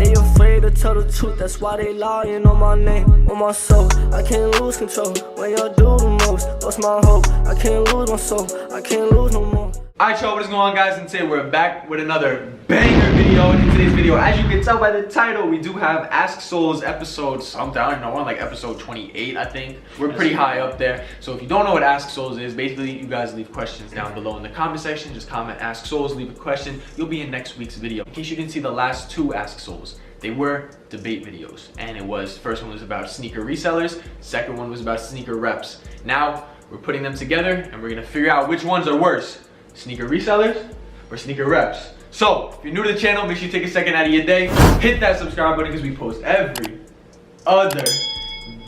They afraid to tell the truth, that's why they lying on my name, on my soul. I can't lose control when y'all do the most. What's my hope? I can't lose my soul, I can't lose no more. Alright y'all, what is going on guys? And today we're back with another banger video. And in today's video, as you can tell by the title, we do have Ask Souls episodes. I don't know, we're on like episode 28, I think. We're pretty high up there. So if you don't know what Ask Souls is, basically you guys leave questions down below in the comment section. Just comment Ask Souls, leave a question. You'll be in next week's video. In case you didn't see the last two Ask Souls, they were debate videos. And it was, first one was about sneaker resellers, second one was about sneaker reps. Now, we're putting them together and we're gonna figure out which ones are worse. Sneaker resellers or sneaker reps. So if you're new to the channel, make sure you take a second out of your day, hit that subscribe button because we post every other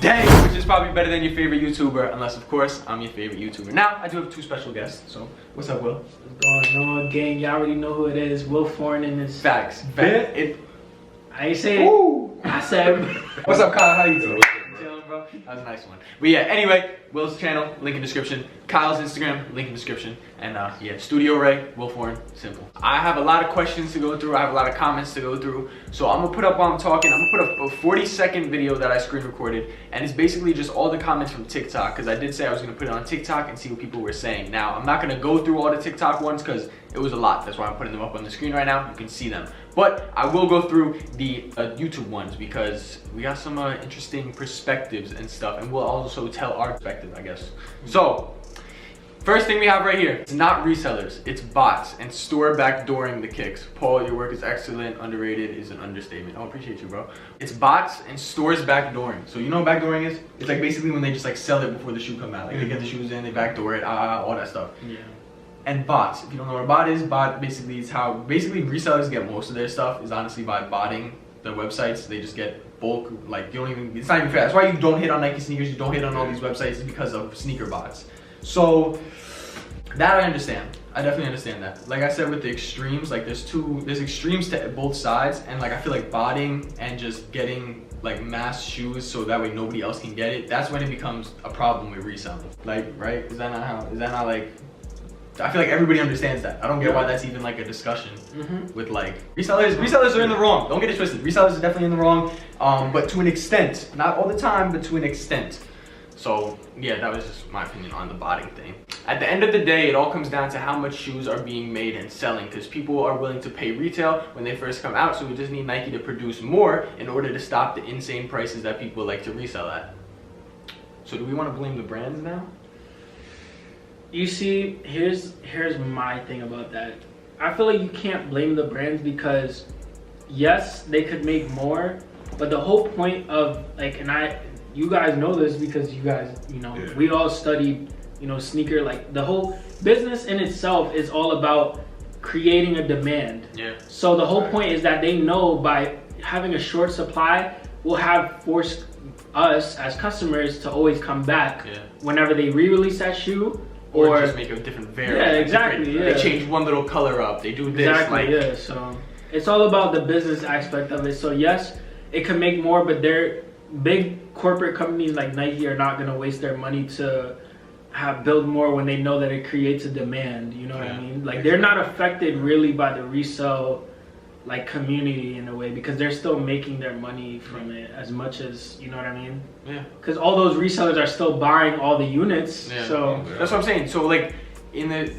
day, which is probably better than your favorite YouTuber, unless of course I'm your favorite YouTuber. Now I do have two special guests, so what's up, Will? What's going on, gang? Y'all already know who it is. Will Foreign in this. Facts. I ain't say it. I said. What's up, Kyle? How you doing? Chilling, bro. That was a nice one. But yeah, anyway, Will's channel, link in description. Kyle's Instagram, link in description. And yeah, Studio Ray, Will Foreign, simple. I have a lot of questions to go through. I have a lot of comments to go through. So I'm gonna put up while I'm talking, I'm gonna put up a 40-second video that I screen recorded. And it's basically just all the comments from TikTok, because I did say I was gonna put it on TikTok and see what people were saying. Now, I'm not gonna go through all the TikTok ones because it was a lot. That's why I'm putting them up on the screen right now. You can see them. But I will go through the YouTube ones because we got some interesting perspectives and stuff. And we'll also tell our perspective, I guess. So, first thing we have right here, it's not resellers, it's bots and store backdooring the kicks. Paul, your work is excellent, underrated is an understatement. Oh, appreciate you, bro. It's bots and stores backdooring. So you know what backdooring is? It's like basically when they just like sell it before the shoe come out. Like they get the shoes in, they backdoor it, all that stuff. Yeah. And bots, if you don't know what a bot is, bot basically is how, resellers get most of their stuff is honestly by botting the websites. They just get bulk, like you don't even, it's not even fair. That's why you don't hit on Nike sneakers, you don't hit on all these websites, it's because of sneaker bots. So that I understand. I definitely understand that. Like I said with the extremes, like there's extremes to both sides, and like I feel like botting and just getting like mass shoes so that way nobody else can get it, that's when it becomes a problem with reselling. Like, right? Is that not like, I feel like everybody understands that. I don't get why that's even like a discussion with like resellers. Resellers are in the wrong. Don't get it twisted. Resellers are definitely in the wrong, but to an extent. Not all the time, but to an extent. So yeah, that was just my opinion on the botting thing. At the end of the day, it all comes down to how much shoes are being made and selling, because people are willing to pay retail when they first come out, so we just need Nike to produce more in order to stop the insane prices that people like to resell at. So do we want to blame the brands now? You see, here's my thing about that. I feel like you can't blame the brands because yes, they could make more, but the whole point of like, you guys know this because you guys, we all studied, sneaker, like the whole business in itself is all about creating a demand. Yeah. So the whole point is that they know by having a short supply will have forced us as customers to always come back whenever they re-release that shoe. Or just make a different variant. Yeah, exactly. They change one little color up. They do this. Exactly. Yeah. So it's all about the business aspect of it. So yes, it can make more, but they're big corporate companies like Nike are not gonna waste their money to build more when they know that it creates a demand. You know what I mean? Like they're not affected really by the resale like community in a way because they're still making their money from it as much as, you know what I mean? Yeah. Because all those resellers are still buying all the units. Yeah. So that's what I'm saying. So like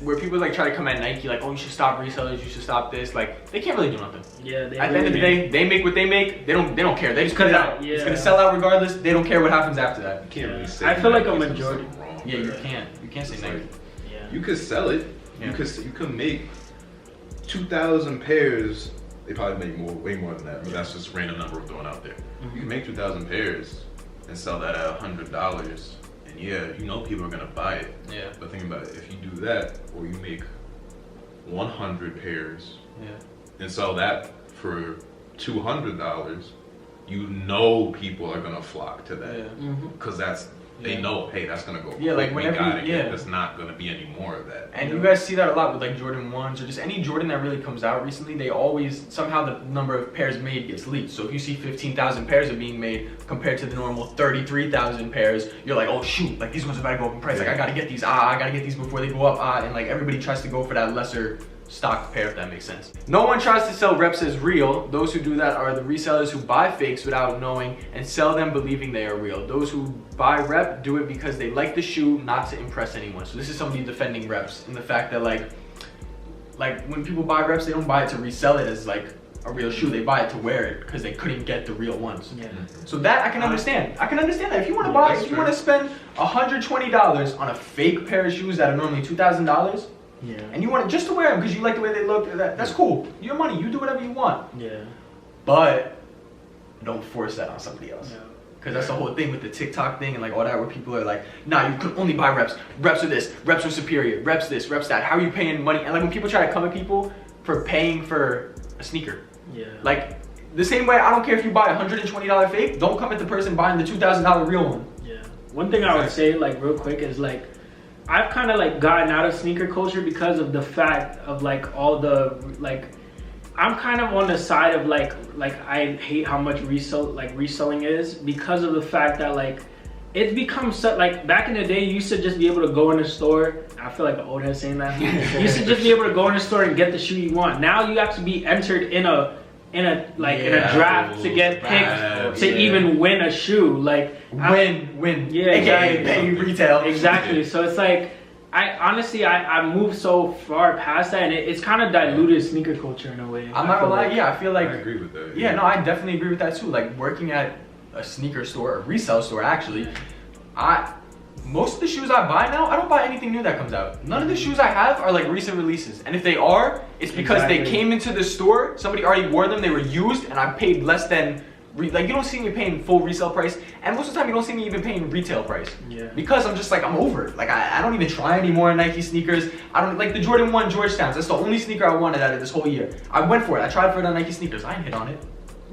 where people like try to come at Nike like, oh, you should stop resellers, you should stop this, like they can't really do nothing. Yeah. At the end of the day, they make what they make. They don't care. They just cut it out. Yeah. It's gonna sell out regardless. They don't care what happens after that. You can't really say. I feel like a majority. Yeah, you can't. You can't say Nike. Yeah. You could sell it. Yeah. You could make 2,000 pairs. They probably make way more than that, but that's just a random number I'm throwing out there. You can make 2,000 pairs and sell that at $100, and yeah, people are gonna buy it. Yeah. But think about it, if you do that, or you make 100 pairs and sell that for $200, people are gonna flock to that because that's they know, hey, that's gonna go. Yeah, like whenever there's not gonna be any more of that. And you guys see that a lot with like Jordan 1s or just any Jordan that really comes out recently. They always somehow the number of pairs made gets leaked. So if you see 15,000 pairs are being made compared to the normal 33,000 pairs, you're like, oh shoot, like these ones are about to go up in price. Like I gotta get these. I gotta get these before they go up. And like everybody tries to go for that lesser stock pair, if that makes sense. No one tries to sell reps as real. Those who do that are the resellers who buy fakes without knowing and sell them believing they are real. Those who buy rep do it because they like the shoe, not to impress anyone. So this is somebody defending reps and the fact that like when people buy reps, they don't buy it to resell it as like a real shoe. They buy it to wear it because they couldn't get the real ones. Yeah. So that I can understand. I can understand that if you want to buy, if you want to spend $120 on a fake pair of shoes that are normally $2,000. Yeah. And you want it just to wear them because you like the way they look, that's cool. Your money, you do whatever you want. Yeah. But don't force that on somebody else. Yeah. Because that's the whole thing with the TikTok thing and like all that where people are like, nah, you could only buy reps. Reps are this, reps are superior, reps this, reps that. How are you paying money? And like when people try to come at people for paying for a sneaker. Yeah. Like the same way, I don't care if you buy a $120 fake, don't come at the person buying the $2,000 real one. Yeah. One thing I would say like real quick is like, I've kind of like gotten out of sneaker culture because of the fact of like all the like, I'm kind of on the side of like I hate how much reselling is because of the fact that like it's become so like back in the day you used to just be able to go in a store. I feel like the old head saying that. You used to just be able to go in a store and get the shoe you want. Now you have to be entered in a draft to get picked to even win a shoe. Like win. Yeah, AKA pay retail. Exactly. So it's like I honestly moved so far past that, and it's kind of diluted sneaker culture in a way. I'm not gonna lie, yeah, I feel like I agree with that. Yeah, no, I definitely agree with that too. Like working at a sneaker store, a resale store actually, most of the shoes I buy now, I don't buy anything new that comes out. None of the shoes I have are like recent releases. And if they are, it's because they came into the store, somebody already wore them, they were used, and I paid less than, like you don't see me paying full resale price, and most of the time you don't see me even paying retail price. Yeah. Because I'm just like, I'm over it. Like I don't even try anymore Nike sneakers. I don't, like the Jordan 1 Georgetowns, that's the only sneaker I wanted out of this whole year. I went for it, I tried for it on Nike sneakers, I didn't hit on it.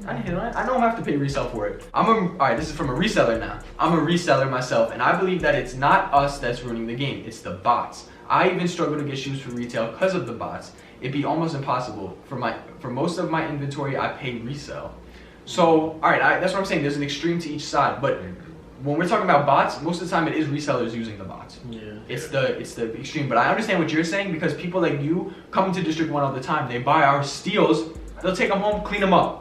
I don't have to pay resale for it. Alright, this is from a reseller now. I'm a reseller myself, and I believe that it's not us that's ruining the game, it's the bots. I even struggle to get shoes for retail because of the bots. It'd be almost impossible. For most of my inventory, I pay resale. So, alright, that's what I'm saying, there's an extreme to each side, but when we're talking about bots, most of the time it is resellers using the bots. Yeah. It's the extreme, but I understand what you're saying because people like you come to District 1 all the time, they buy our steals, they'll take them home, clean them up,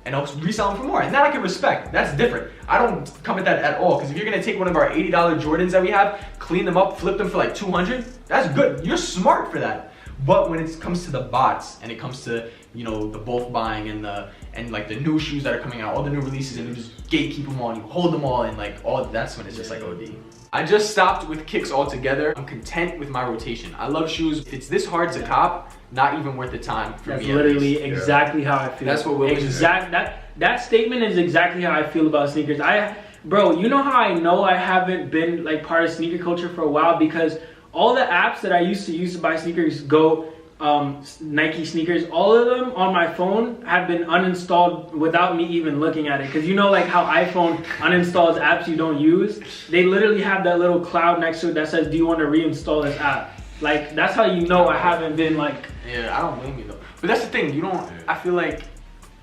and I'll resell them for more. And that I can respect. That's different. I don't come at that at all. Because if you're gonna take one of our $80 Jordans that we have, clean them up, flip them for like $200, that's good. You're smart for that. But when it comes to the bots and it comes to, you know, the bulk buying and like the new shoes that are coming out, all the new releases, and you just gatekeep them all and you hold them all, and like all that's when it's just like OD. I just stopped with kicks altogether. I'm content with my rotation. I love shoes. If it's this hard to cop, not even worth the time for That's me. That's literally exactly how I feel. That's what Will is. That statement is exactly how I feel about sneakers. Bro, you know how I know I haven't been like part of sneaker culture for a while? Because all the apps that I used to use to buy sneakers, Nike sneakers, all of them on my phone have been uninstalled without me even looking at it. Because you know like how iPhone uninstalls apps you don't use? They literally have that little cloud next to it that says, do you want to reinstall this app? Like, that's how you know I haven't been like... Yeah, I don't blame you though. But that's the thing, you don't, I feel like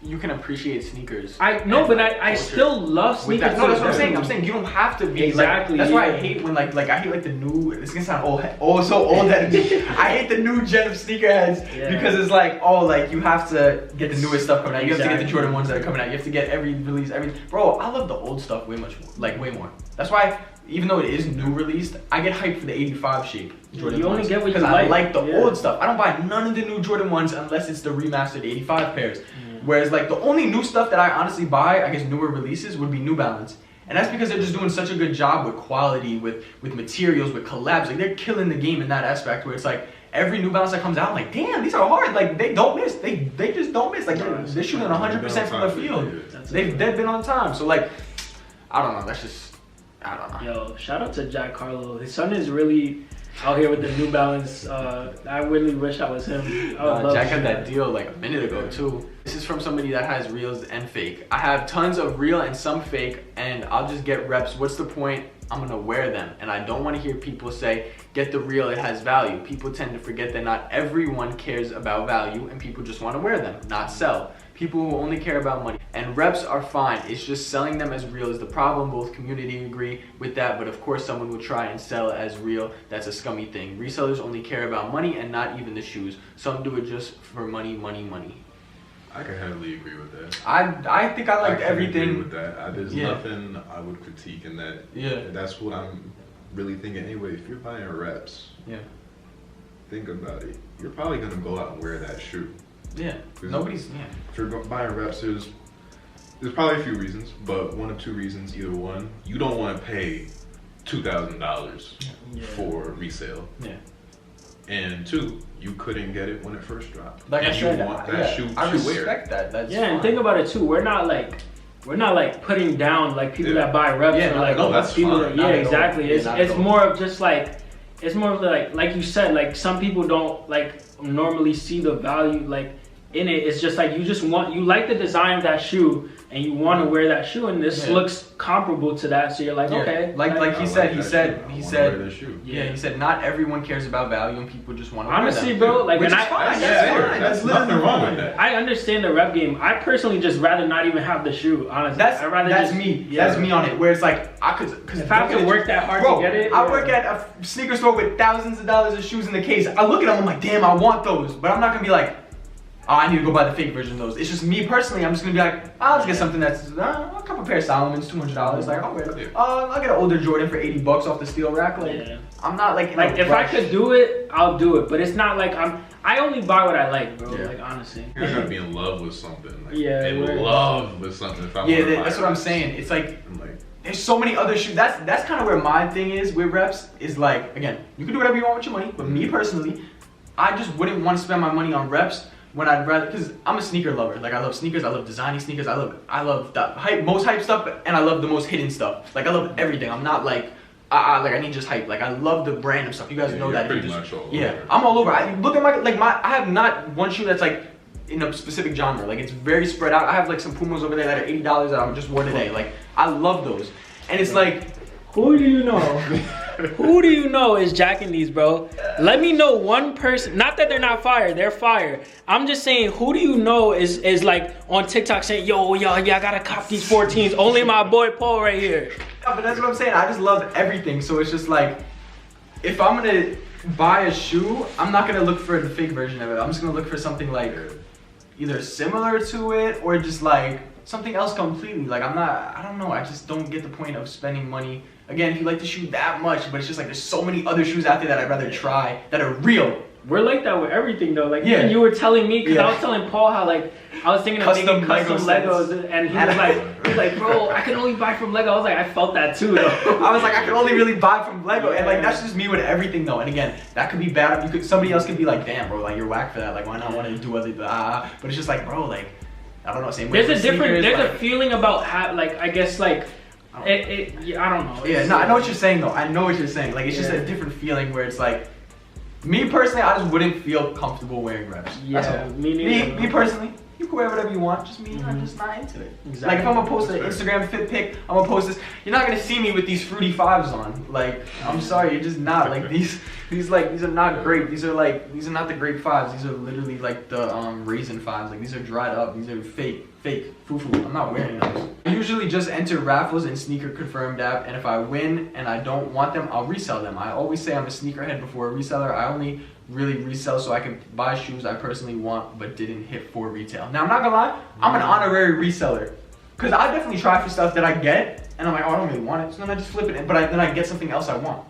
you can appreciate sneakers. I still love sneakers. No, that's what I'm saying. I'm saying you don't have to be exactly. Like, that's why I hate when I hate like the new. This is gonna sound so old that I hate the new gen of sneakerheads because it's like you have to get the newest stuff coming out. You have to get the Jordan ones that are coming out. You have to get every release. Bro, I love the old stuff way more. That's why. Even though it is new released, I get hyped for the 85 shape Jordan you only ones, get what you because like. I like the old stuff. I don't buy none of the new Jordan ones unless it's the remastered 85 pairs. Whereas like the only new stuff that I honestly buy, I guess newer releases, would be New Balance. And that's because they're just doing such a good job with quality, with materials, with collabs. Like they're killing the game in that aspect where it's like every New Balance that comes out, I'm like, damn, these are hard. Like they don't miss. They just don't miss. Like they're shooting 100% from the field. They've been on time. So like, I don't know. That's just. I don't know. Yo, shout out to Jack Harlow. His son is really out here with the New Balance. I really wish I was him. Jack had that deal like a minute ago too. This is from somebody that has reals and fake. I have tons of real and some fake, and I'll just get reps. What's the point? I'm gonna wear them. And I don't want to hear people say, get the real, it has value. People tend to forget that not everyone cares about value and people just want to wear them, not sell. People who only care about money. And reps are fine. It's just selling them as real is the problem. Both community agree with that, but of course someone will try and sell as real. That's a scummy thing. Resellers only care about money and not even the shoes. Some do it just for money, money, money. I can heavily agree with that. I think I liked everything. Agree with that. There's nothing I would critique in that. Yeah. That's what I'm really thinking anyway. If you're buying reps, think about it. You're probably gonna go out and wear that shoe. Yeah. Nobody's. Yeah. If you're buying reps, there's probably a few reasons, but one of two reasons. Either one, you don't want to pay $2,000 for resale. Yeah. And two, you couldn't get it when it first dropped. Like I said, you want that shoe to wear. I respect that. That's fine. And think about it too. We're not like putting down like people that buy reps or like that's people fine. that, exactly. It's more of just like, it's more of like you said, like some people don't like normally see the value like in it. It's just like you like the design of that shoe and you want to wear that shoe, and this looks comparable to that, so you're like, okay. Like he said, he said not everyone cares about value and people just want to honestly wear them. Bro, like, which and is fine. That's nothing wrong with that. I understand the rep game. I personally just rather not even have the shoe, honestly. That's me on it, where it's like because if I have to work that hard to get it. I work at a sneaker store with thousands of dollars of shoes in the case. I look at them, I'm like, damn, I want those, but I'm not gonna be like, oh, I need to go buy the fake version of those. It's just me personally. I'm just gonna be like, I'll just get something that's a couple pair of Salomons, $200. Like, I'll wear it. I'll get an older Jordan for $80 off the steel rack. Like, I'm not like if I could do it, I'll do it. But it's not like I only buy what I like, bro. Like, honestly. You're not gonna be in love with something. Like, in love with something. If I that's what I'm saying. It's like there's so many other shoes. That's kind of where my thing is with reps. Is like, again, you can do whatever you want with your money, but me personally, I just wouldn't want to spend my money on reps. When I'd rather, because I'm a sneaker lover. Like, I love sneakers, I love designing sneakers, I love the most hype stuff, and I love the most hidden stuff. Like, I love everything. I'm not like, I need just hype. Like, I love the brand of stuff. You guys know that. Pretty much all over. I'm all over. I look at I have not one shoe that's like in a specific genre. Like, it's very spread out. I have like some Pumas over there that are $80 that I'm just wore today. Like, I love those. And it's like, who do you know? Who do you know is jacking these, bro? Let me know one person. Not that they're not fire, they're fire. I'm just saying, who do you know is like on TikTok saying, yo, I gotta cop these 14s. Only my boy Paul right here. Yeah, but that's what I'm saying. I just love everything. So it's just like, if I'm gonna buy a shoe, I'm not gonna look for the fake version of it. I'm just gonna look for something like either similar to it or just like something else completely. Like, I don't know. I just don't get the point of spending money. Again, if you like the shoe that much, but it's just like there's so many other shoes out there that I'd rather try that are real. We're like that with everything though. Like, even you were telling me, because I was telling Paul how like I was thinking of making custom Legos, and he was like, bro, I can only buy from Lego. I was like, I felt that too though. I was like, I can only really buy from Lego, and like that's just me with everything though. And again, that could be bad. Somebody else could be like, damn, bro, like you're whack for that. Like, why not want to do other? But it's just like, bro, like I don't know. Same way. There's a feeling about I guess like. I don't know. Yeah, no, I know what you're saying though. I know what you're saying. Like, it's just a different feeling where it's like, me personally, I just wouldn't feel comfortable wearing reps. Yeah, me personally, you can wear whatever you want. Just me, I'm just not into it. Exactly. Like, if I'm gonna post an Instagram fit pic, I'm gonna post this. You're not gonna see me with these fruity fives on. Like, I'm sorry, you're just not. Like, these are not great. These are not the grape fives. These are literally like the raisin fives. Like, these are dried up. These are fake foo-foo. I'm not wearing those. I usually just enter raffles and sneaker confirmed app, and if I win and I don't want them, I'll resell them. I always say I'm a sneakerhead before a reseller. I only really resell so I can buy shoes I personally want but didn't hit for retail. Now, I'm not gonna lie, I'm an honorary reseller, because I definitely try for stuff that I get and I'm like, oh, I don't really want it, so then I just flip it, but then I get something else I want.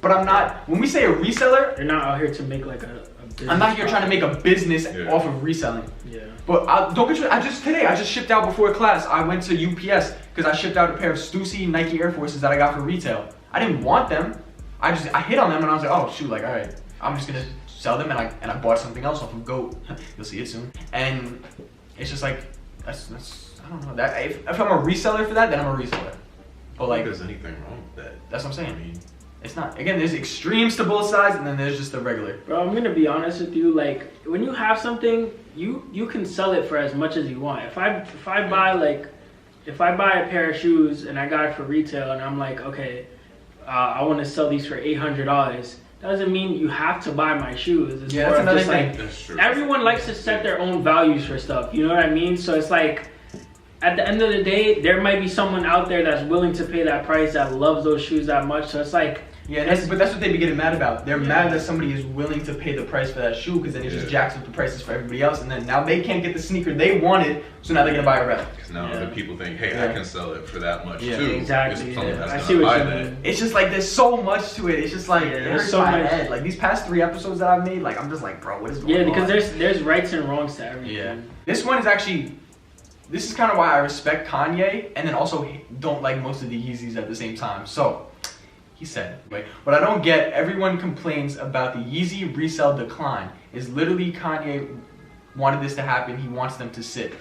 But I'm not, when we say a reseller, you're not out here to make like a business. I'm not here trying to make a business off of reselling. Yeah. But don't get you, I just shipped out before class. I went to UPS because I shipped out a pair of Stussy Nike Air Forces that I got for retail. I didn't want them. I hit on them and I was like, oh shoot, like, all right, I'm just gonna sell them, and I bought something else off of GOAT. You'll see it soon. And it's just like, that's I don't know. That if I'm a reseller for that, then I'm a reseller. But like, there's anything wrong with that? That's what I'm saying. I mean, it's not. Again, there's extremes to both sides, and then there's just the regular. Bro, I'm gonna be honest with you. Like, when you have something, you can sell it for as much as you want. If I buy a pair of shoes and I got it for retail, and I'm like, okay, I want to sell these for $800, doesn't mean you have to buy my shoes. It's Yeah, more that's of another just thing. like, That's true. everyone likes to set their own values for stuff. You know what I mean? So it's like, at the end of the day, there might be someone out there that's willing to pay that price that loves those shoes that much. So it's like, Yeah, but that's what they be getting mad about. They're mad that somebody is willing to pay the price for that shoe because then it just jacks up the prices for everybody else, and then now they can't get the sneaker they wanted, so now they're gonna buy a rep. Because now other people think, hey, I can sell it for that much too. Exactly. There's someone that's I gonna see what buy you that. mean. It's just like there's so much to it. It's just like it hurts so my much. head. Like these past 3 episodes that I've made, like I'm just like, bro, what is going on? Yeah, because there's rights and wrongs to everything. Yeah. This one is actually, this is kind of why I respect Kanye and then also don't like most of the Yeezys at the same time. So, he said, right, what I don't get, everyone complains about the Yeezy resale decline. Is literally Kanye wanted this to happen, he wants them to sit.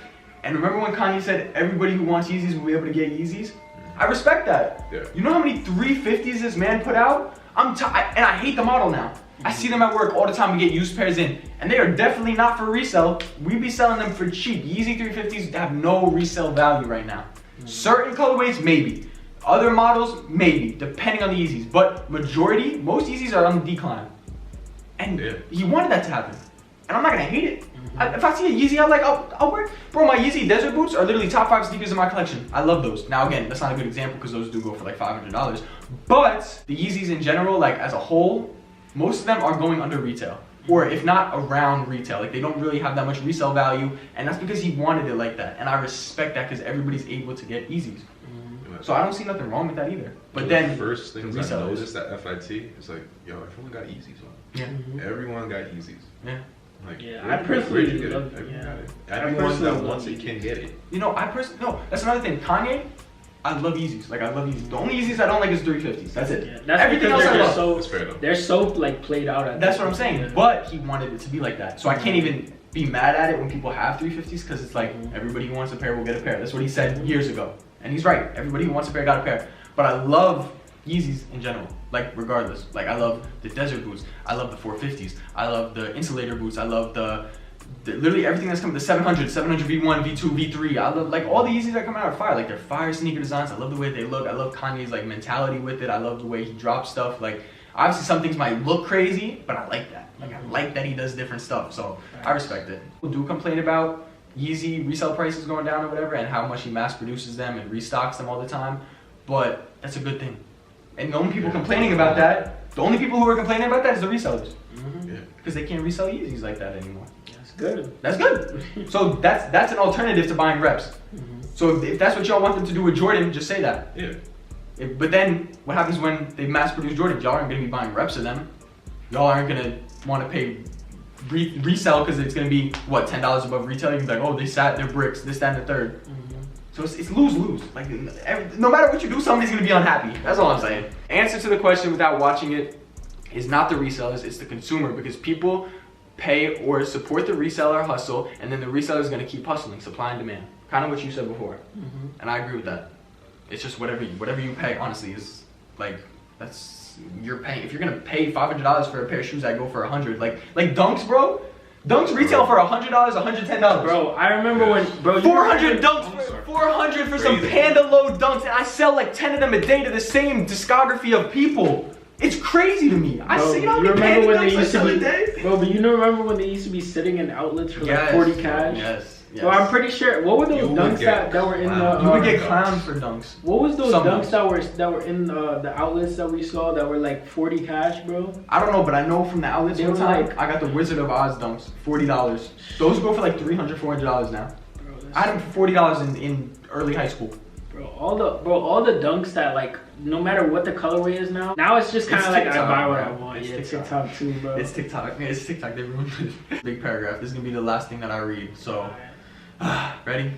And remember when Kanye said everybody who wants Yeezys will be able to get Yeezys? I respect that. Yeah. You know how many 350s this man put out? And I hate the model now. I see them at work all the time. We get used pairs in, and they are definitely not for resale. We be selling them for cheap. Yeezy 350s have no resale value right now. Certain colorways, maybe. Other models, maybe, depending on the Yeezys. But majority, most Yeezys are on the decline. And he wanted that to happen. And I'm not gonna hate it. If I see a Yeezy, I'll wear it. Bro, my Yeezy Desert Boots are literally top 5 sneakers in my collection. I love those. Now again, that's not a good example because those do go for like $500. But the Yeezys in general, like as a whole, most of them are going under retail. Or if not around retail. Like they don't really have that much resale value. And that's because he wanted it like that. And I respect that because everybody's able to get Yeezys. So I don't see nothing wrong with that either. But then the first things I resellers. noticed at FIT is like, yo, everyone got Yeezys on. Yeah. Everyone got Yeezys. Yeah. Like, Yeah, where'd I personally you get love it? it, Everyone yeah. got it. I Everyone personally that love wants it Yeezys. can get it. You know, no, that's another thing. Kanye, I love Yeezys. Like I love Yeezys. The only Yeezys I don't like is 350s. That's it. Yeah, that's Everything because else I they're love. so That's fair enough. they're so like played out at That's this what I'm point. saying. Yeah. But he wanted it to be like that. So I can't even be mad at it when people have 350s because it's like everybody who wants a pair will get a pair. That's what he said years ago. And he's right. Everybody who wants a pair got a pair. But I love Yeezys in general. Like regardless. Like I love the desert boots. I love the 450s. I love the insulator boots. I love the literally everything that's coming, the 700 V1, V2, V3. I love like all the Yeezys that come out are fire. Like they're fire sneaker designs. I love the way they look. I love Kanye's like mentality with it. I love the way he drops stuff. Like obviously some things might look crazy, but I like that. Like I like that he does different stuff. So I respect it. People do complain about Yeezy resale prices going down or whatever and how much he mass produces them and restocks them all the time. But that's a good thing. And the only people complaining about that, the only people who are complaining about that is the resellers. Because they can't resell Yeezys like that anymore. That's good. That's good. So that's an alternative to buying reps. So if that's what y'all want them to do with Jordan, just say that. Yeah. But then what happens when they mass produce Jordan? Y'all aren't gonna be buying reps of them. Y'all aren't gonna want to pay resell because it's gonna be what, $10 above retail. You can be like, oh, they sat their bricks, this, that, and the third. So it's lose-lose. Like no matter what you do, somebody's gonna be unhappy. That's all I'm saying. Answer to the question without watching it is not the resellers, it's the consumer, because people pay or support the reseller hustle, and then the reseller is gonna keep hustling, supply and demand. Kind of what you said before, and I agree with that. It's just whatever you pay. Honestly, is like you're paying. If you're gonna pay $500 for a pair of shoes that go for $100, like Dunks, bro. Dunks retail for $100, $110. Bro, I remember when 400 Dunks, 400 for some Panda Low Dunks, and I sell like 10 of them a day to the same discography of people. It's crazy to me. I see how many Panda Dunks I sell a day. Bro, but you remember when they used to be sitting in outlets for like 40 cash? Yes. Bro, I'm pretty sure. What were those dunks that were in the? You would get clowned for dunks. What was those Some dunks that were in the outlets that we saw that were like 40 cash, bro? I don't know, but I know from the outlets They one were time, like- I got the Wizard of Oz dunks, $40. Those go for like $300, $400 now. Bro, I had them for $40 in early high school. all the dunks that like no matter what the colorway is now it's just kind of like TikTok, I buy what bro. I want. It's Yeah, TikTok too, bro. It's TikTok. It's TikTok. They ruined it. Big paragraph. This is gonna be the last thing that I read. So, ready?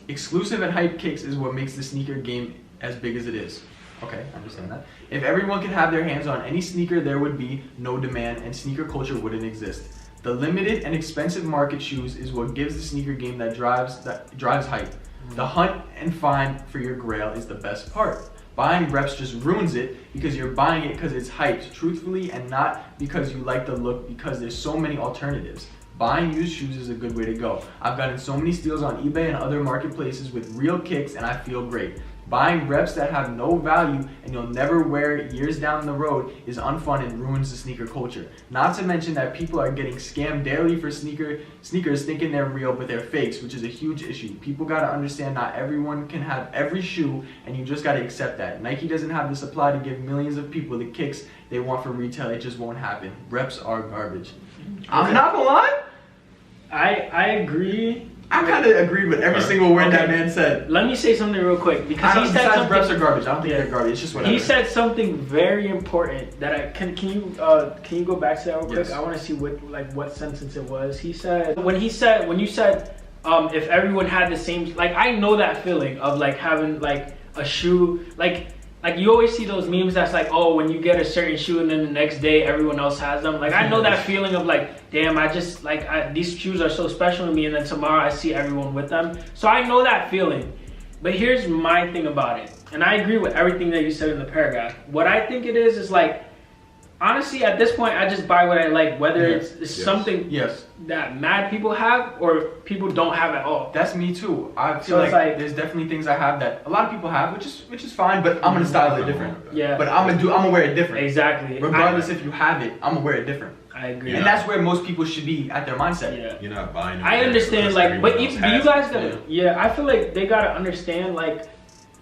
Exclusive and hype kicks is what makes the sneaker game as big as it is. Okay, I understand that. If everyone could have their hands on any sneaker, there would be no demand and sneaker culture wouldn't exist. The limited and expensive market shoes is what gives the sneaker game that drives hype. The hunt and find for your grail is the best part. Buying reps just ruins it because you're buying it because it's hyped, truthfully, and not because you like the look, because there's so many alternatives. Buying used shoes is a good way to go. I've gotten so many steals on eBay and other marketplaces with real kicks and I feel great. Buying reps that have no value and you'll never wear it years down the road is unfun and ruins the sneaker culture. Not to mention that people are getting scammed daily for sneakers thinking they're real but they're fakes, which is a huge issue. People gotta understand not everyone can have every shoe and you just gotta accept that. Nike doesn't have the supply to give millions of people the kicks they want from retail. It just won't happen. Reps are garbage. I'm not gonna lie. I agree. I kind of agreed with every single word that man said. Let me say something real quick because he said something. Reps are garbage. I don't think they're garbage. It's just whatever. He said something very important that I can you go back to that real quick? Yes. I want to see what sentence it was. He said when you said if everyone had the same, like, I know that feeling of like having like a shoe like you always see those memes that's like, oh, when you get a certain shoe and then the next day everyone else has them. Like, I know that feeling of like, damn, I just like these shoes are so special to me, and then tomorrow I see everyone with them. So I know that feeling. But here's my thing about it, and I agree with everything that you said in the paragraph. What I think it is like, honestly, at this point, I just buy what I like, whether it's something that mad people have or people don't have at all. That's me too. I feel like there's definitely things I have that a lot of people have, which is fine, but I'm gonna style it different. Yeah. But I'm gonna wear it different. Exactly. Regardless if you have it, I'm gonna wear it different. I agree. And that's where most people should be at their mindset. Yeah. You're not buying. I understand, like, but you guys gotta. Yeah, I feel like they gotta understand, like,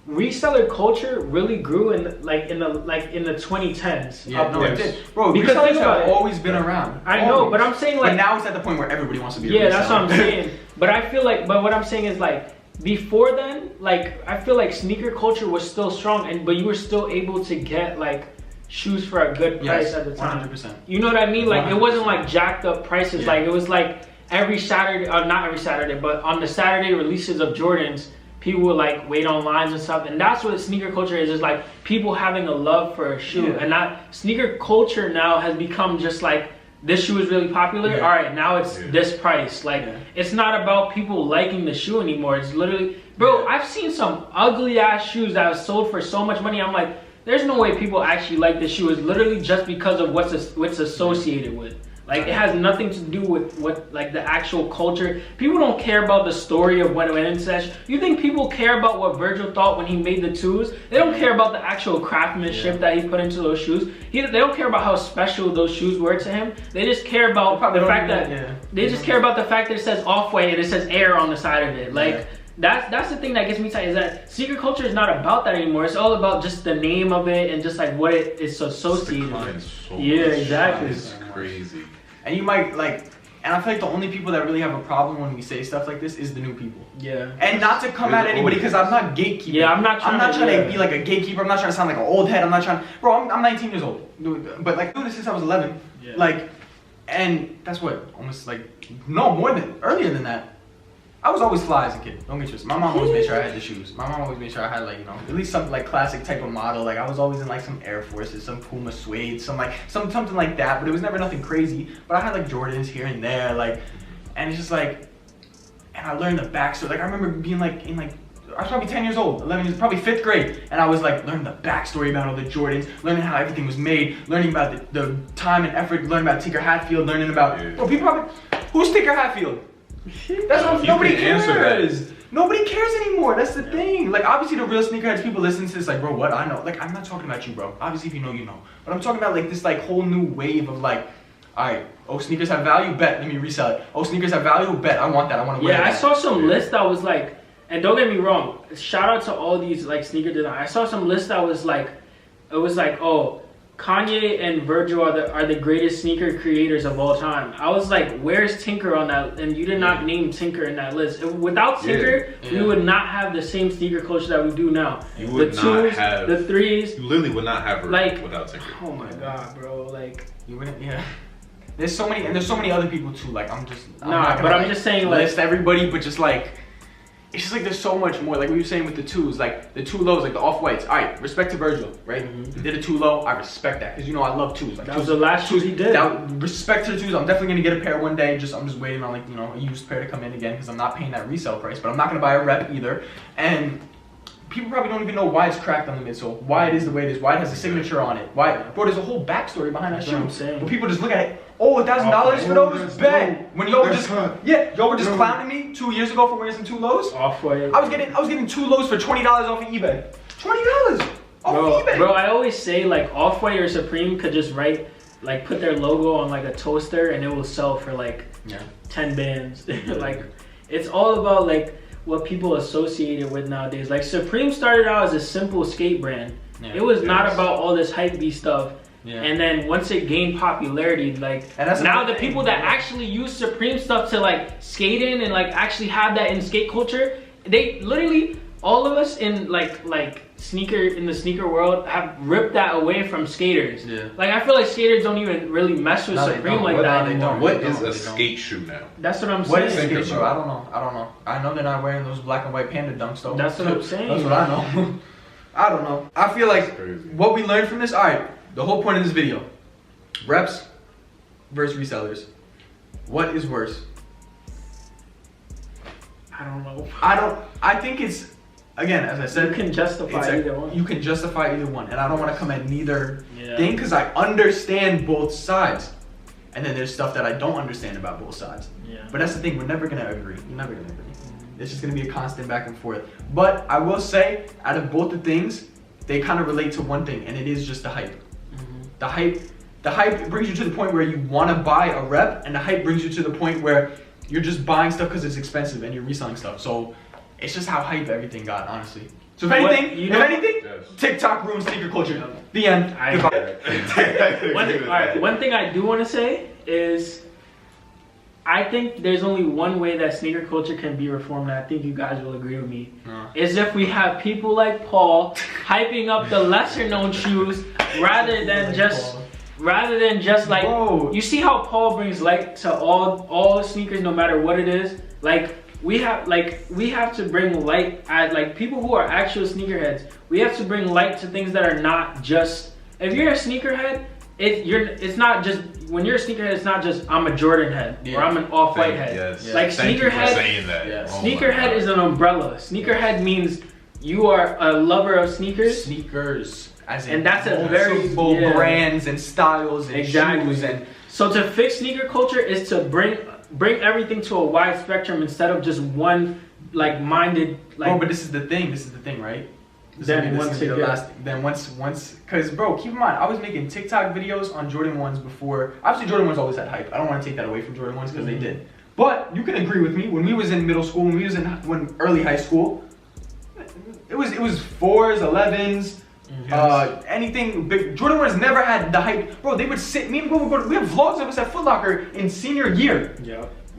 reseller culture really grew in the 2010s. Yeah, no, it did. Bro, because resellers have always been around. I know, but I'm saying, like, but now it's at the point where everybody wants to be a reseller. Yeah, that's what I'm saying. But I feel like, but what I'm saying is, like, before then, like, I feel like sneaker culture was still strong, but you were still able to get like shoes for a good price at the time. 100%. You know what I mean? Like, 100%. it wasn't like jacked up prices. Yeah. Like, it was like every Saturday, not every Saturday, but on the Saturday releases of Jordans, people would like wait on lines and stuff. And that's what sneaker culture is like people having a love for a shoe. Yeah. And that sneaker culture now has become just like, this shoe is really popular. Yeah. All right, now it's this price. Like, it's not about people liking the shoe anymore. It's literally, bro, I've seen some ugly ass shoes that have sold for so much money. I'm like, there's no way people actually like this shoe. It's literally just because of what's associated with. Like, it has nothing to do with what, like, the actual culture. People don't care about the story of what went into that. You think people care about what Virgil thought when he made the twos? They don't care about the actual craftsmanship that he put into those shoes. They don't care about how special those shoes were to him. They just care about the fact that they just care about the fact that it says Off-White and it says Air on the side of it. Like, that's the thing that gets me tight, is that sneaker culture is not about that anymore. It's all about just the name of it and just like what it is associated with. Yeah, exactly. It's crazy. And you might like, and I feel like the only people that really have a problem when we say stuff like this is the new people. Yeah. And not to come at anybody, because I'm not gatekeeping. Yeah, I'm not trying to be like a gatekeeper. I'm not trying to sound like an old head. I'm not trying. Bro, I'm 19 years old, but like doing this since I was 11. Yeah. Like, and that's what, almost like, no, earlier than that. I was always fly as a kid. Don't get twisted. My mom always made sure I had the shoes. My mom always made sure I had, like, you know, at least some like classic type of model. Like, I was always in like some Air Forces, some Puma suede, something like that. But it was never nothing crazy. But I had like Jordans here and there, like, and it's just like, and I learned the backstory. Like, I remember being like I was probably 10 years old, 11 years, probably 5th grade, and I was like learning the backstory about all the Jordans, learning how everything was made, learning about the time and effort, learning about Tinker Hatfield, learning about. Bro, people probably, who's Tinker Hatfield? That's what nobody cares. Nobody cares anymore. That's the thing. Like, obviously, the real sneakerheads people listen to this, like, bro, what? I know. Like, I'm not talking about you, bro. Obviously, if you know, you know. But I'm talking about like this like whole new wave of like, all right, oh, sneakers have value, bet, let me resell it. Oh, sneakers have value, bet, I want that. I want to wear that. Yeah, I saw some list that was like, and don't get me wrong, shout out to all these like sneaker designers. I saw some list that was like, it was like, oh, Kanye and Virgil are the greatest sneaker creators of all time. I was like, where's Tinker on that? And you did not name Tinker in that list. Without Tinker, we would not have the same sneaker culture that we do now. You would the twos, have the threes. You literally would not have her like, without Tinker. Oh my god, bro! Like, you wouldn't. Yeah. There's so many, and there's so many other people too. Like, I'm just saying, like, list everybody, but just like. It's just like there's so much more. Like we were saying with the twos, like the two lows, like the Off-Whites. All right, respect to Virgil, right? He did a two low. I respect that because, you know, I love twos. Like, that was the last twos he did. Respect to the twos. I'm definitely gonna get a pair one day. I'm just waiting on, like, you know, a used pair to come in again because I'm not paying that resale price. But I'm not gonna buy a rep either. And people probably don't even know why it's cracked on the midsole, why it is the way it is, why it has a signature on it, why, bro, there's a whole backstory behind that That's what I'm shoe. saying. But people just look at it, oh, $1,000 for those? Bet. When y'all were just, y'all were just clowning me 2 years ago for wearing some 2 lows. Off-white. I was getting 2 lows for $20 off of eBay. $20 off of eBay. Bro, I always say like Off-White or Supreme could just put their logo on like a toaster and it will sell for like 10 bands. Like, it's all about like what people associate it with nowadays. Like Supreme started out as a simple skate brand. It was not about all this hypebeast stuff. And then once it gained popularity, like, and now the people that actually use Supreme stuff to like skate in and like actually have that in skate culture, they literally, all of us in like the sneaker world have ripped that away from skaters. Like, I feel like skaters don't even really mess with Supreme like that anymore. What is a skate shoe now? That's what I'm saying. What is a skate shoe? I don't know. I know they're not wearing those black and white panda dunks though. That's what I'm saying. That's what I know. I don't know. I feel like what we learned from this, alright, the whole point of this video, reps versus resellers. What is worse? I don't know. I think it's, again, as I said, you can justify either one. You can justify either one, and I don't want to come at neither thing because I understand both sides, and then there's stuff that I don't understand about both sides. But that's the thing, we're never gonna agree. You're never gonna agree. It's just gonna be a constant back and forth. But I will say, out of both the things, they kind of relate to one thing, and it is just the hype. The hype brings you to the point where you want to buy a rep, and the hype brings you to the point where you're just buying stuff because it's expensive and you're reselling stuff. So it's just how hype everything got, honestly. So if anything, TikTok ruins sneaker culture. The end. One thing I do want to say is, I think there's only one way that sneaker culture can be reformed, and I think you guys will agree with me, is if we have people like Paul hyping up the lesser known shoes rather than just like, you see how Paul brings light to all sneakers no matter what it is. Like, we have to bring light at like people who are actual sneakerheads. We have to bring light to things that are not just, if you're a sneakerhead, it's not just, when you're a sneakerhead, it's not just I'm a Jordan head or I'm an Off-White head. Like, sneakerhead is an umbrella. Sneakerhead means you are a lover of sneakers. As in, and that's a very brands and styles and shoes. And so to fix sneaker culture is to bring everything to a wide spectrum instead of just one like minded like. Oh, but this is the thing, right? Because bro, keep in mind, I was making TikTok videos on Jordan 1s before. Obviously, Jordan 1s always had hype. I don't want to take that away from Jordan 1s because they did. But you can agree with me, when we was in middle school, when early high school, it was 4s, 11s. Anything big. Jordan 1s never had the hype. Bro, they would sit, me and bro would go to, we have vlogs of us at Foot Locker in senior year.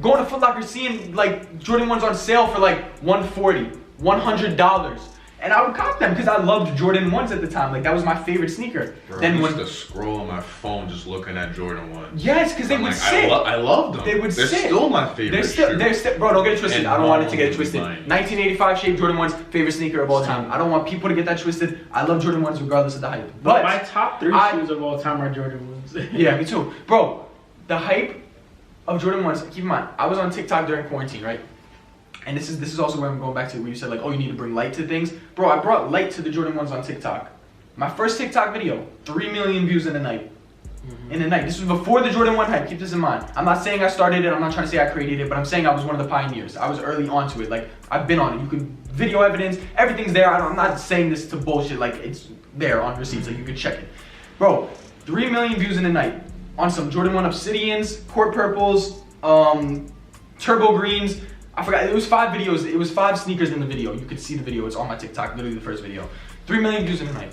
Going to Foot Locker, seeing like Jordan 1s on sale for like $140, $100. And I would cop them because I loved Jordan 1s at the time. Like, that was my favorite sneaker. Bro, then I used to scroll on my phone just looking at Jordan 1s. Yes, because they would sit. I loved them. They're still my favorite They're still, bro, don't get it twisted. I don't want it to get it twisted. 1985 shape Jordan 1s, favorite sneaker of all time. I don't want people to get that twisted. I love Jordan 1s regardless of the hype. But my top 3 shoes of all time are Jordan 1s. Yeah, me too. Bro, the hype of Jordan 1s, keep in mind, I was on TikTok during quarantine, right? And this is also where I'm going back to where you said like, oh, you need to bring light to things. Bro, I brought light to the Jordan 1s on TikTok. My first TikTok video, 3 million views in a night. In a night. This was before the Jordan 1 hype. Keep this in mind. I'm not saying I started it. I'm not trying to say I created it, but I'm saying I was one of the pioneers. I was early onto it. Like, I've been on it. You could video evidence. Everything's there. I'm not saying this to bullshit. Like, it's there on receipts. Like, you could check it. Bro, 3 million views in a night on some Jordan 1 Obsidians, Court Purples, Turbo Greens. I forgot, it was 5 videos, it was 5 sneakers in the video. You could see the video, it's on my TikTok, literally the first video. 3 million views in a night.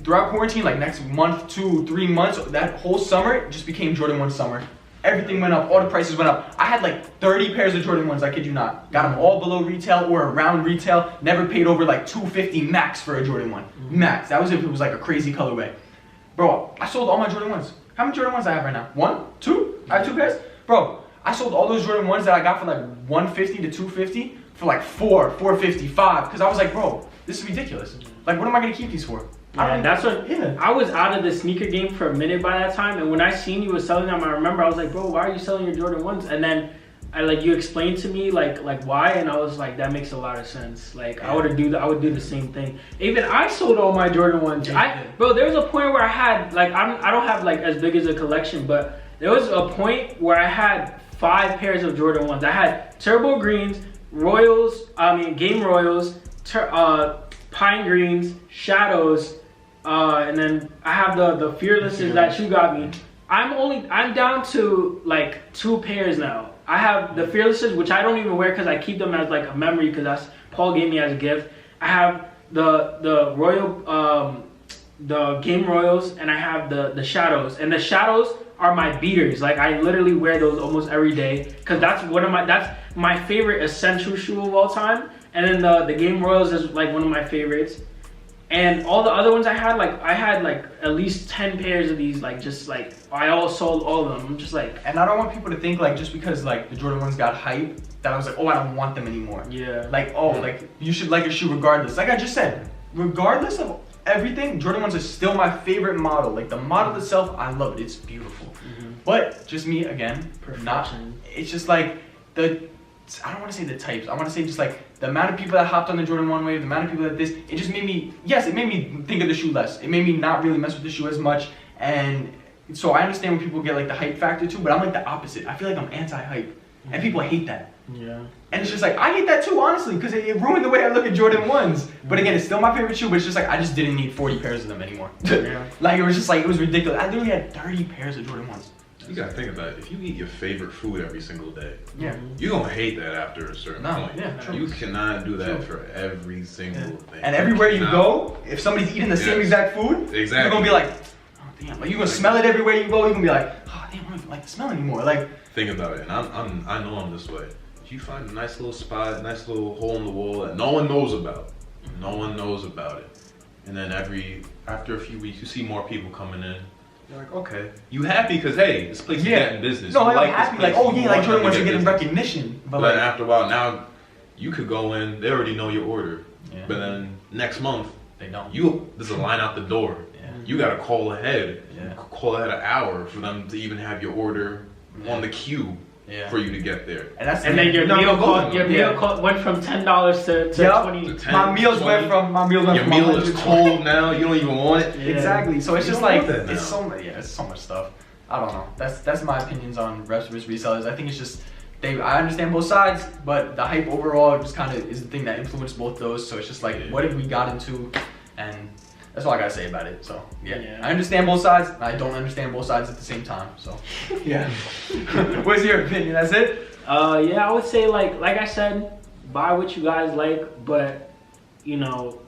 Throughout quarantine, like next month, 2, 3 months, that whole summer, it just became Jordan 1 summer. Everything went up, all the prices went up. I had like 30 pairs of Jordan 1s, I kid you not. Got them all below retail or around retail. Never paid over like $250 max for a Jordan 1. Max, that was if it was like a crazy colorway. Bro, I sold all my Jordan 1s. How many Jordan 1s I have right now? 1? 2? I have 2 pairs? Bro, I sold all those Jordan 1s that I got for like $150 to $250 for like $400, $450, $500. Because I was like, bro, this is ridiculous. Like, what am I going to keep these for? I was out of the sneaker game for a minute by that time. And when I seen you was selling them, I remember I was like, bro, why are you selling your Jordan 1s? And then you explained to me like why, and I was like, that makes a lot of sense. Like I would do the same thing. Even I sold all my Jordan 1s. Bro, there was a point where I had like I don't have like as big as a collection, but there was a point where I had 5 pairs of Jordan 1s. I had Turbo Greens, Game Royals, Pine Greens, Shadows, and then I have the Fearlesses that you got me. I'm down to like 2 pairs now. I have the Fearlesses, which I don't even wear because I keep them as like a memory because that's Paul gave me as a gift. I have the Royal, the Game Royals, and I have the Shadows. And the Shadows are my beaters. Like I literally wear those almost every day because that's my favorite essential shoe of all time. And then the Game Royals is like one of my favorites. And all the other ones I had like at least 10 pairs of these, like just like I all sold all of them. I'm just like, and I don't want people to think like just because like the Jordan 1s got hype that I was like, oh, I don't want them anymore. Yeah. Like, oh, like you should like a shoe regardless. Like I just said, regardless of everything, Jordan 1s are still my favorite model. Like the model itself, I love it. It's beautiful. But just me again, perfection. It's just like I don't want to say the types. I want to say just like the amount of people that hopped on the Jordan 1 wave, the amount of people that it just made me, yes, it made me think of the shoe less. It made me not really mess with the shoe as much. And so I understand when people get like the hype factor too, but I'm like the opposite. I feel like I'm anti-hype. And people hate that. Yeah. And it's just like, I hate that too, honestly, because it ruined the way I look at Jordan 1s. But again, it's still my favorite shoe, but it's just like, I just didn't need 40 pairs of them anymore. Yeah. Like, it was just like, it was ridiculous. I literally had 30 pairs of Jordan 1s. You gotta think about it. If you eat your favorite food every single day, yeah, you're gonna hate that after a certain point. Yeah, true. You cannot do that for every single thing. And everywhere you go, if somebody's eating the same exact food, you're gonna be like, oh damn, like you're gonna smell it everywhere you go. You're gonna be like, oh damn, I don't even like the smell anymore. Like, think about it. And I know I'm this way. If you find a nice little spot, a nice little hole in the wall that no one knows about, and then after a few weeks, you see more people coming in. You're like, okay. You happy because, hey, this place is getting business. No, I'm like happy. Like, oh yeah, like Jordan 1s are getting recognition. But like, after a while, now you could go in, they already know your order. Yeah. But then next month, they don't. There's a line out the door. Yeah. You got to call ahead. Yeah. Call ahead an hour for them to even have your order on the queue. Yeah. For you to get there, and then your meal cost went from $10 to 20. My meals went from your meal is cold now. You don't even want it. Yeah. Exactly. So it's just like it's so much stuff. I don't know. That's my opinions on reps versus resellers. I think it's just I understand both sides, but the hype overall just kind of is the thing that influenced both those. So it's just like what have we got into, and that's all I gotta say about it. So yeah. I understand both sides. I don't understand both sides at the same time. So yeah. What's your opinion? That's it? Yeah, I would say like I said, buy what you guys like, but you know,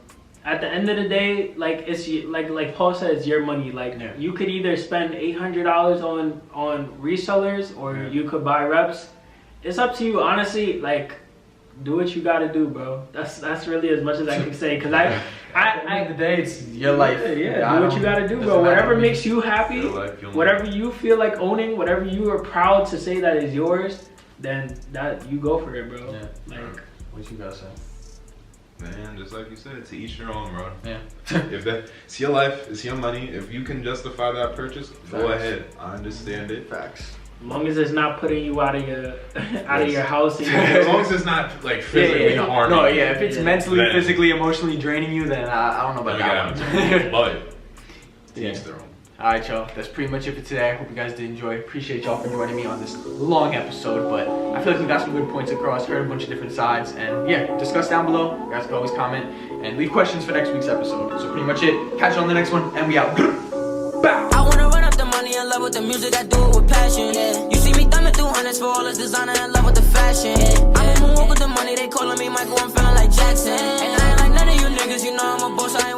at the end of the day, like it's like Paul said, it's your money. Like you could either spend $800 on resellers, or you could buy reps. It's up to you, honestly. Like, do what you gotta do, bro. That's really as much as I can say. Cause at the end of the day, it's your life. Yeah, do what you gotta do, bro. Whatever makes you happy, whatever you feel like owning, whatever you are proud to say that is yours, then that you go for it, bro. Yeah. Like, what you gotta say? Man, just like you said, to each your own, bro. Yeah. If it's your life, it's your money. If you can justify that purchase, go ahead. I understand it. Facts. As long as it's not putting you out of your house. As long as it's not like physically harming. No, yeah. If it's mentally, physically, emotionally draining you, then I don't know about that one. But each their own. Alright, y'all. That's pretty much it for today. I hope you guys did enjoy. Appreciate y'all for joining me on this long episode, but I feel like we got some good points across. Heard a bunch of different sides, and yeah, discuss down below. You guys can always comment and leave questions for next week's episode. So pretty much it. Catch you on the next one, and we out. Bow. I wanna run up the money in love with the music, I do it with passion. Yeah. You see me thumbing through hundreds for all this designer, in love with the fashion. Yeah. I'm in moonwalk with the money, they calling me Michael, I'm feeling like Jackson. And I ain't like none of you niggas, you know I'm a boss, I ain't